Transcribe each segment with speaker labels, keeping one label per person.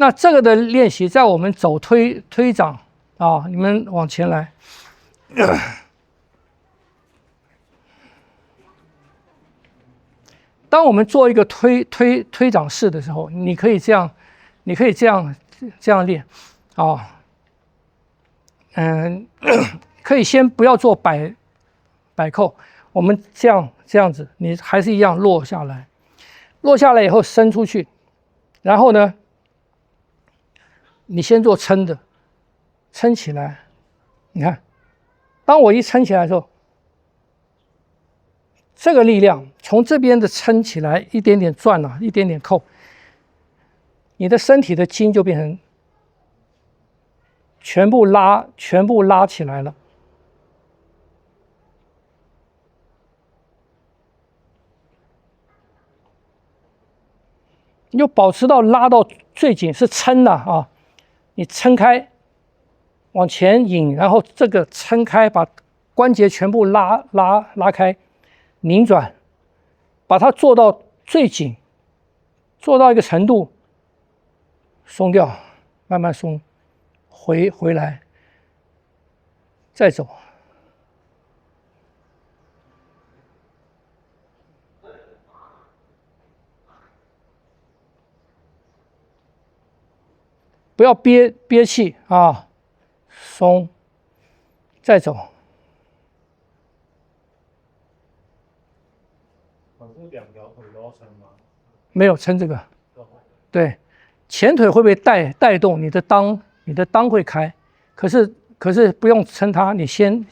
Speaker 1: 那这个的练习，在我们走推掌啊，你们往前来。当我们做一个推掌式的时候，你可以这样练啊。可以先不要做摆扣，我们这样子，你还是一样落下来，落下来以后伸出去，然后呢，你先做撑的，撑起来。你看，当我一撑起来的时候，这个力量从这边的撑起来，一点点转啊，一点点扣，你的身体的筋就变成全部拉起来了。你就保持到拉到最紧，是撑的啊，你撑开，往前引，然后这个撑开，把关节全部拉开，拧转，把它做到最紧，做到一个程度，松掉，慢慢松，回来，再走。不要憋气啊，松，再走。
Speaker 2: 两条腿都要撑吗？
Speaker 1: 没有撑这个，对，前腿会被带动，你的裆会开，可是不用撑它，你先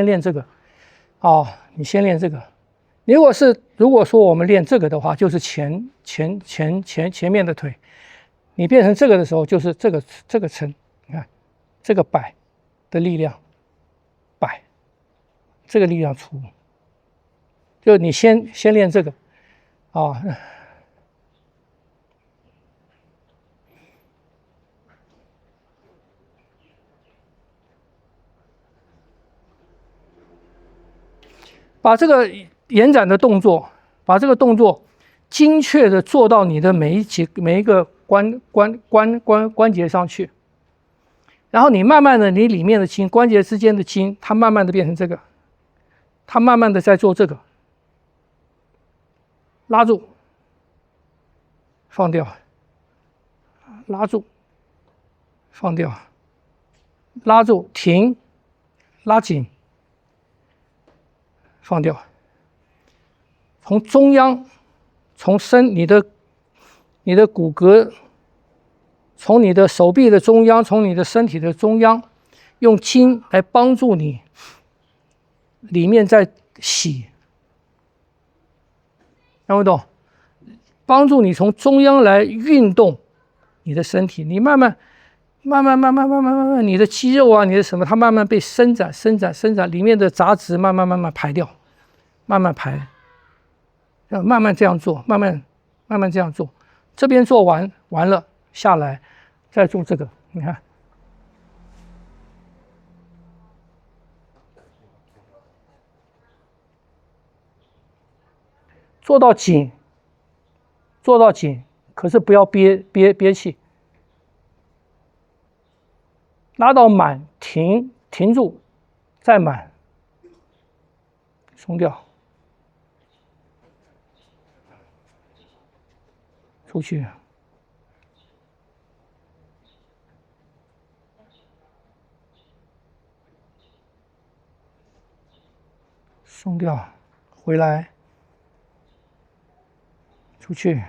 Speaker 1: 练这个，哦，你先练这个。如果说我们练这个的话，就是前面的腿。你变成这个的时候，就是这个撑，你看这个摆的力量，摆这个力量出，就你先练这个啊。把这个延展的动作，把这个动作精确的做到你的每一个关节上去，然后你慢慢的，你里面的筋，关节之间的筋，它慢慢的变成这个，它慢慢的在做这个，拉住，放掉，拉住，放掉，拉住，停，拉紧，放掉。从中央，从你的骨骼，从你的手臂的中央，从你的身体的中央，用筋来帮助你里面在洗，听不懂？帮助你从中央来运动你的身体，你慢慢，你的肌肉啊，你的什么，它慢慢被伸展，里面的杂质慢慢排掉，慢慢排。要慢慢这样做，慢慢这样做，这边做完了下来，再做这个，你看，做到紧，可是不要憋气，拉到满，停住，再满，松掉。出去，松掉，回来，出去，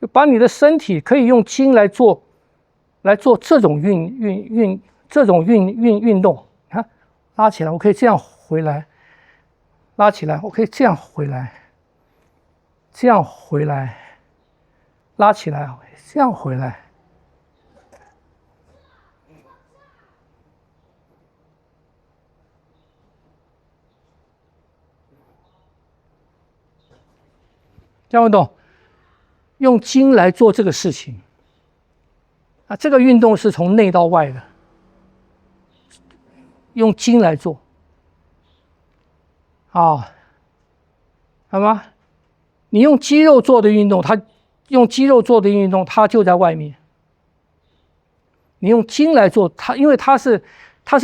Speaker 1: 就把你的身体可以用筋来做这种运动。看，拉起来，我可以这样回来，拉起来，我可以这样回来，这样回来，拉起来，这样回来。这样运动，用筋来做这个事情啊，这个运动是从内到外的，用筋来做。啊，好吗？你用肌肉做的运动，它就在外面。你用筋来做它，因为它是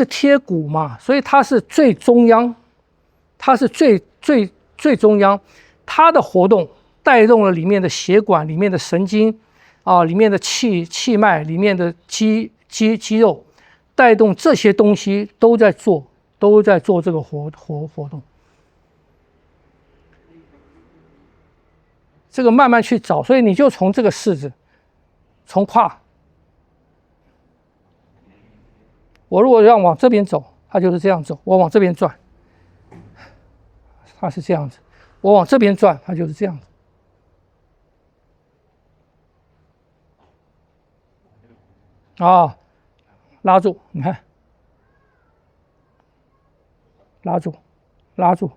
Speaker 1: 贴骨嘛，所以它是最中央，它是最中央，它的活动带动了里面的血管、里面的神经啊、里面的气脉、里面的肌肉，带动这些东西都在做这个活动。这个慢慢去找，所以你就从这个式子，从胯。我如果要往这边走，它就是这样走；我往这边转，它是这样子；我往这边转，它就是这样子。啊，拉住，你看，拉住，拉住。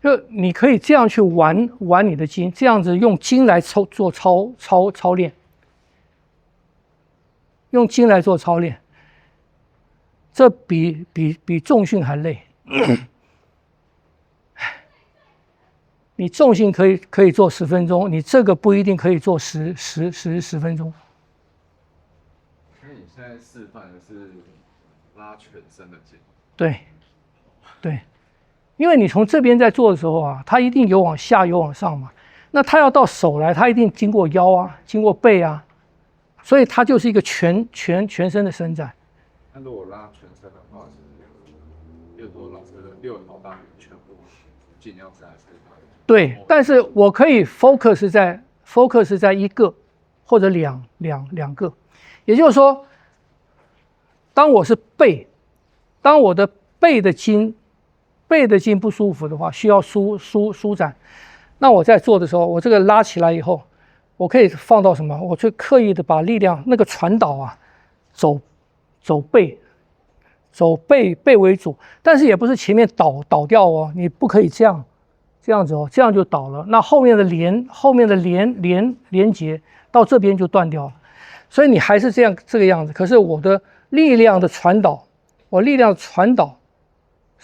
Speaker 1: 就你可以这样去玩你的筋，这样子用筋来做操练，用筋来做操练，这比重训还累。你重训可以做10分钟，你这个不一定可以做10分钟。
Speaker 3: 因为你现在示范的是拉全身的筋。
Speaker 1: 对，对。因为你从这边在做的时候啊，它一定有往下有往上嘛，那它要到手来，它一定经过腰啊，经过背啊，所以它就是一个全身的伸展。
Speaker 3: 那如果拉全身的话，是，比如说老师的6条大腿全部尽量是还是？
Speaker 1: 对，但是我可以 focus 在一个或者两个，也就是说，当我是背，当我的背的筋不舒服的话，需要舒展。那我在做的时候，我这个拉起来以后，我可以放到什么？我去刻意的把力量那个传导啊，走背为主，但是也不是前面倒掉哦，你不可以这样子哦，这样就倒了。那后面的连接到这边就断掉了，所以你还是这个样子。可是我的力量的传导，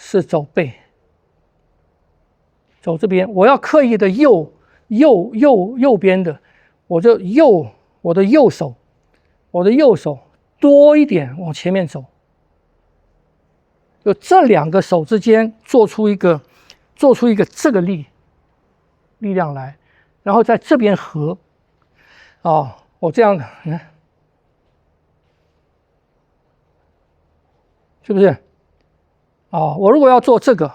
Speaker 1: 是走背，走这边，我要刻意的右边的，我的右手多一点往前面走，就这2个手之间做出一个这个力量来，然后在这边合，啊，我这样的，你看，是不是？啊，我如果要做这个，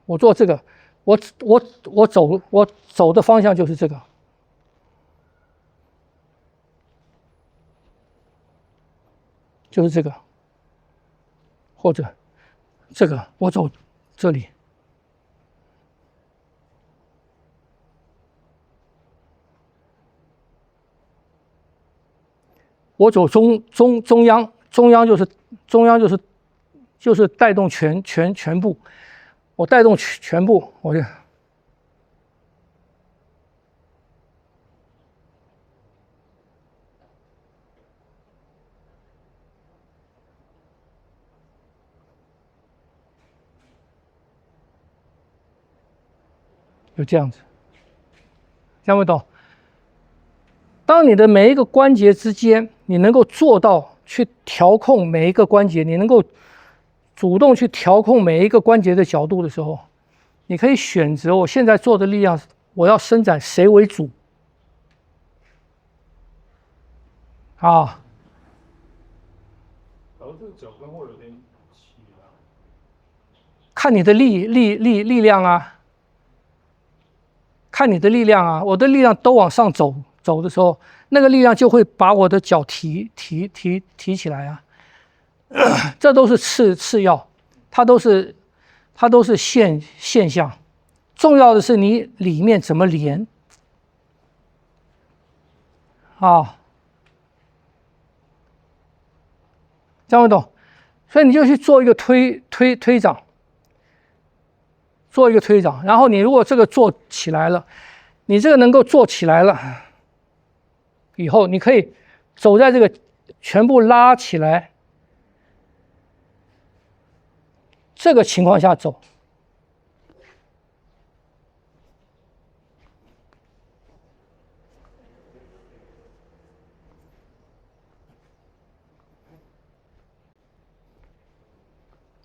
Speaker 1: 我做这个，我走的方向就是这个，或者这个，我走这里，我走中央就是带动全部，我带动全部，我就这样子，听不懂？当你的每一个关节之间，你能够做到去调控每一个关节，你能够主动去调控每一个关节的角度的时候，你可以选择我现在做的力量，我要伸展谁为主啊？
Speaker 2: 然后这个脚跟会有点起来。
Speaker 1: 看你的力量啊，看你的力量啊，我的力量都往上走的时候，那个力量就会把我的脚提起来啊。这都是次要，它都是现象，重要的是你里面怎么连啊，这样懂？所以你就去做一个推掌，做一个推掌，然后你如果这个做起来了，你这个能够做起来了以后，你可以走在这个全部拉起来。这个情况下走。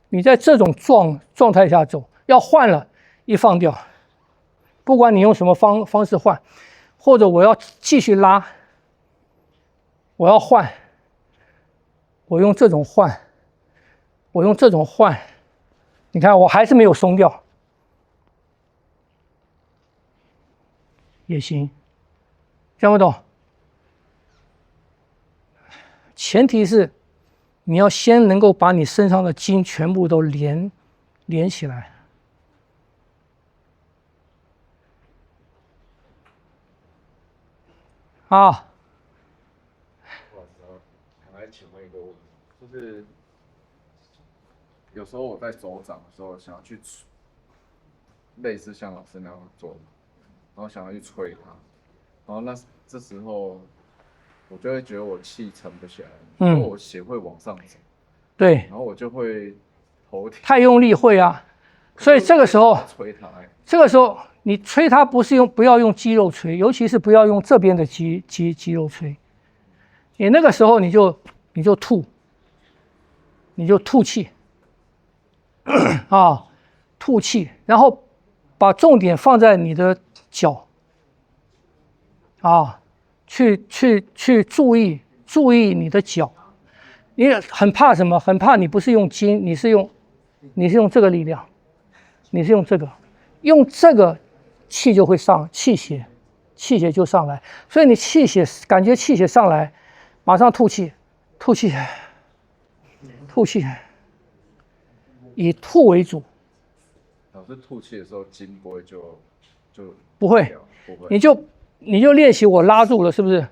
Speaker 1: 你在这种状态下走，要换了，一放掉，不管你用什么方式换，或者我要继续拉，我要换，我用这种换，我用这种换，你看我还是没有松掉，也行，听不懂？前提是你要先能够把你身上的筋全部都连起来。啊，
Speaker 3: 想来请问一个问题，就是有时候我在手掌的时候，想要去类似像老师那样做，然后想要去吹它，然后这时候我就会觉得我气沉不起来，因为我血会往上走，
Speaker 1: 对，
Speaker 3: 然后我就会头挺，
Speaker 1: 太用力会啊，所以这个时候
Speaker 3: 吹它，
Speaker 1: 你吹它不要用肌肉吹，尤其是不要用这边的肌肉吹，你那个时候你就吐气啊，吐气，然后把重点放在你的脚啊，去注意你的脚。你很怕什么？很怕你不是用筋，你是用这个力量，你是用这个气就会上，气血就上来，所以你感觉气血上来，马上吐气，以吐为主。
Speaker 3: 老师吐气的时候筋不会就
Speaker 1: 不会，你就练习我拉住了，是不是？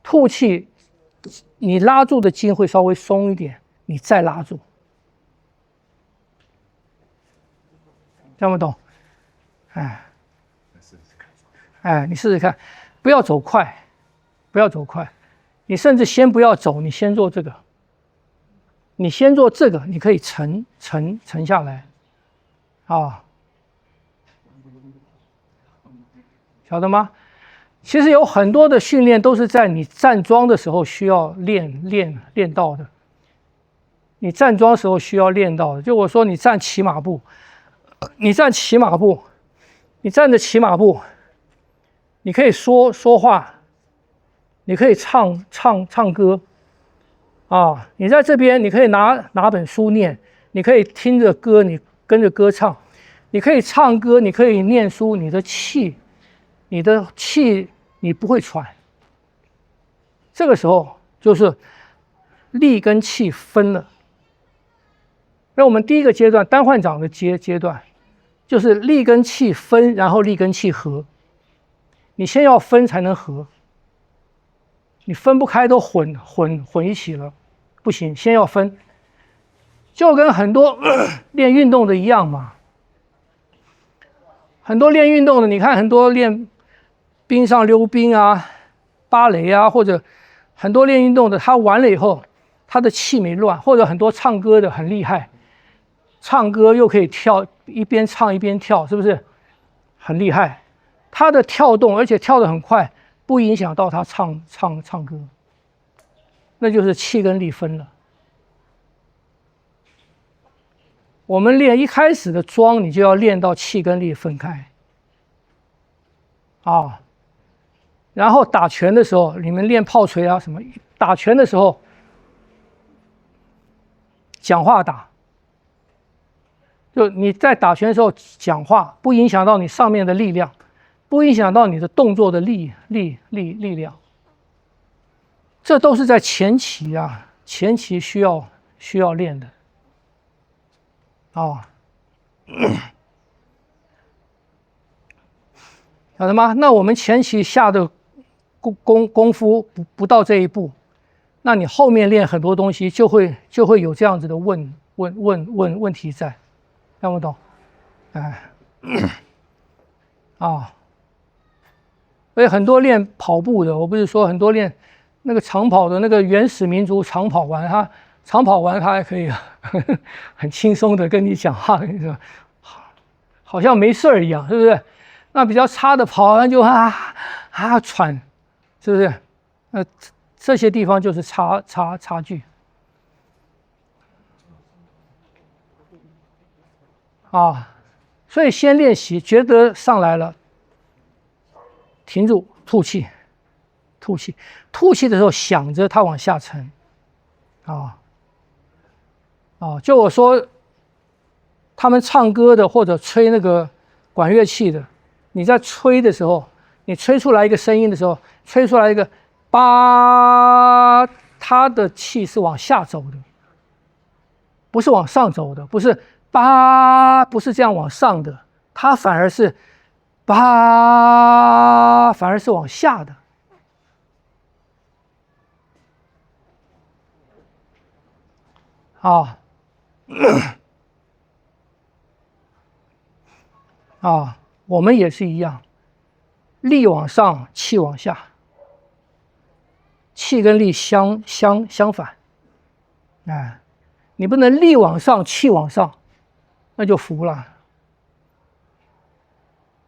Speaker 1: 吐气，你拉住的筋会稍微松一点，你再拉住。听不懂？你试试看，不要走快，你甚至先不要走，你先做这个，你可以沉下来，啊，晓得吗？其实有很多的训练都是在你站桩的时候需要练到的，就我说你站骑马步。你站着骑马步，你可以说话，你可以唱歌，啊，你在这边你可以拿本书念，你可以听着歌，你跟着歌唱，你可以唱歌，你可以念书，你的气你不会喘。这个时候就是力跟气分了。那我们第一个阶段单换掌的阶段。就是力跟气分，然后力跟气合。你先要分才能合，你分不开都混一起了，不行，先要分。就跟很多练运动的一样嘛。很多练运动的，你看很多练冰上溜冰啊、芭蕾啊，或者很多练运动的，他完了以后，他的气没乱，或者很多唱歌的很厉害。唱歌又可以跳，一边唱一边跳，是不是很厉害？他的跳动，而且跳得很快，不影响到他唱歌，那就是气跟力分了。我们练一开始的桩，你就要练到气跟力分开，啊，然后打拳的时候，你们练炮锤啊什么，打拳的时候，讲话打。就你在打拳的时候讲话，不影响到你上面的力量，不影响到你的动作的力量。这都是在前期需要练的，啊，晓得吗？那我们前期下的功夫不到这一步，那你后面练很多东西就会有这样子的问题在。看不懂，所以很多练跑步的，我不是说很多练那个长跑的那个原始民族长跑完，他长跑完他还可以很轻松的跟你讲话，好像没事儿一样，是不是？那比较差的跑完就喘，是不是？这些地方就是差距。所以先练习，觉得上来了，停住，吐气，吐气，吐气的时候想着它往下沉，就我说，他们唱歌的或者吹那个管乐器的，你在吹的时候，你吹出来一个声音的时候，吹出来一个它的气是往下走的，不是往上走的，不是。不是这样往上的，它反而是反而是往下的。我们也是一样，力往上，气往下，气跟力相反。你不能力往上，气往上。那就服了，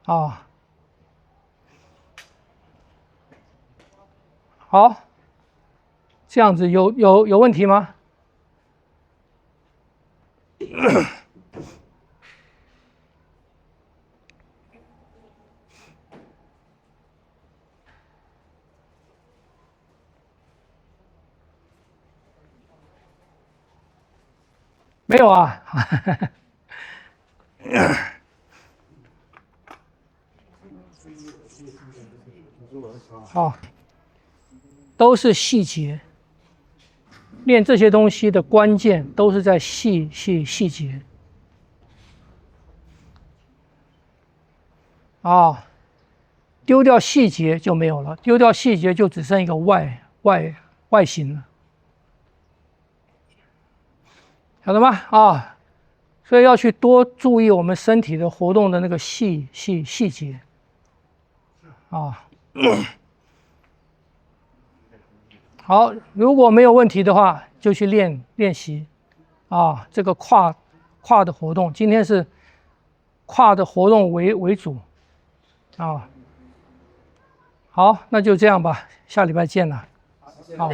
Speaker 1: 好，这样子有问题吗？没有啊。好，都是细节。练这些东西的关键都是在细节。丢掉细节就没有了，丢掉细节就只剩一个外形了，晓得吗？所以要去多注意我们身体的活动的那个细节。好，如果没有问题的话，就去练习这个胯的活动。今天是胯的活动为主好，那就这样吧，下礼拜见了。好。